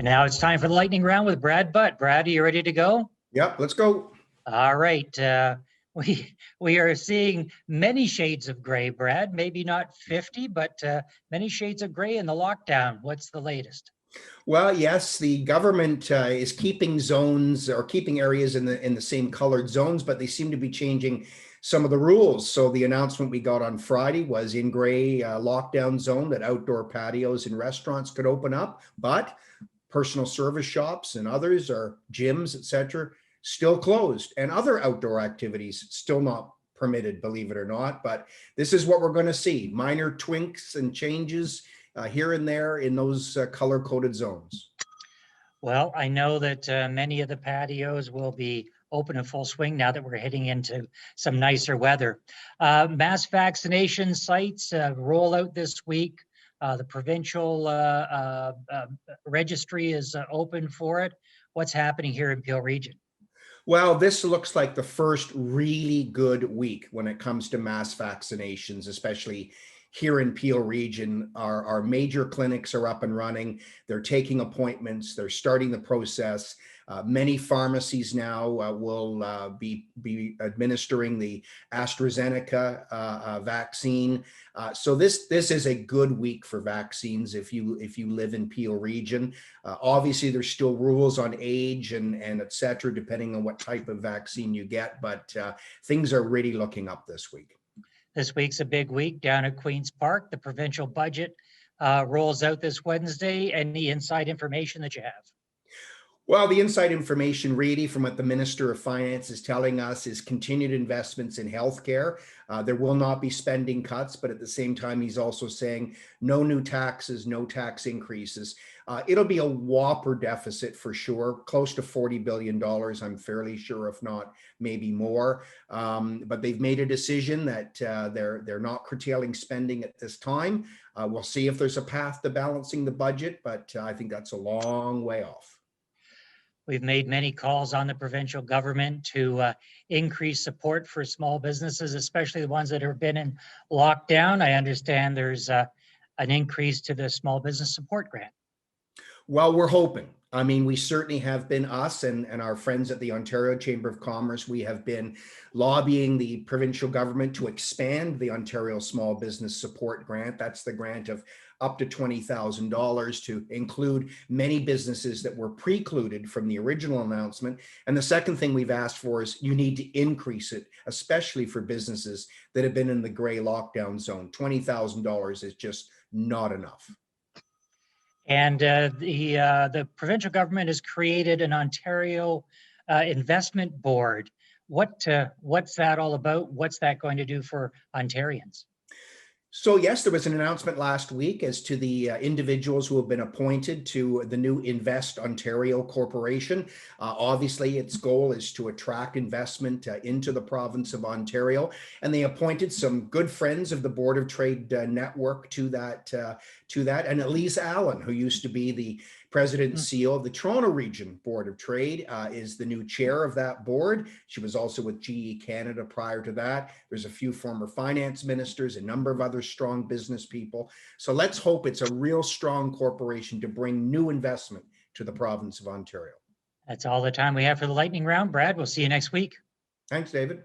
And now it's time for the lightning round with Brad Butt. Brad, are you ready to go? Yep, let's go. All right. We are seeing many shades of gray, Brad. Maybe not 50, but many shades of gray in the lockdown. What's the latest? Well, yes, the government is keeping zones or keeping areas in the same colored zones, but they seem to be changing some of the rules. So the announcement we got on Friday was in gray lockdown zone that outdoor patios and restaurants could open up, but personal service shops and others, or gyms, etc., still closed, and other outdoor activities still not permitted, believe it or not. But this is what we're going to see: minor tweaks and changes here and there in those color-coded zones. Well, I know that many of the patios will be open in full swing now that we're heading into some nicer weather. Mass vaccination sites roll out this week. The provincial registry is open for it. What's happening here in Peel Region? Well, this looks like the first really good week when it comes to mass vaccinations, especially here in Peel Region. Our major clinics are up and running. They're taking appointments. They're starting the process. Many pharmacies now will be administering the AstraZeneca vaccine. So this is a good week for vaccines if you live in Peel Region. Obviously, there's still rules on age and et cetera, depending on what type of vaccine you get, but things are really looking up this week. This week's a big week down at Queen's Park. The provincial budget rolls out this Wednesday. Any inside information that you have? Well, the inside information really from what the Minister of Finance is telling us is continued investments in healthcare. There will not be spending cuts, but at the same time, he's also saying no new taxes, no tax increases. It'll be a whopper deficit for sure, close to $40 billion, I'm fairly sure, if not maybe more. But they've made a decision that they're not curtailing spending at this time. We'll see if there's a path to balancing the budget, but I think that's a long way off. We've made many calls on the provincial government to increase support for small businesses, especially the ones that have been in lockdown. I understand there's an increase to the small business support grant. Well, we're hoping. I mean, we certainly have been, us and our friends at the Ontario Chamber of Commerce, we have been lobbying the provincial government to expand the Ontario Small Business Support Grant. That's the grant of up to $20,000 to include many businesses that were precluded from the original announcement. And the second thing we've asked for is you need to increase it, especially for businesses that have been in the gray lockdown zone. $20,000 is just not enough. And the provincial government has created an Ontario investment board. What's that all about? What's that going to do for Ontarians? So yes, there was an announcement last week as to the individuals who have been appointed to the new Invest Ontario Corporation. Obviously, its goal is to attract investment into the province of Ontario, and they appointed some good friends of the Board of Trade Network to that. And Elise Allen, who used to be the president and CEO of the Toronto Region Board of Trade, is the new chair of that board. She was also with GE Canada prior to that. There's a few former finance ministers, a number of other strong business people. So let's hope it's a real strong corporation to bring new investment to the province of Ontario. That's all the time we have for the lightning round. Brad, we'll see you next week. Thanks, David.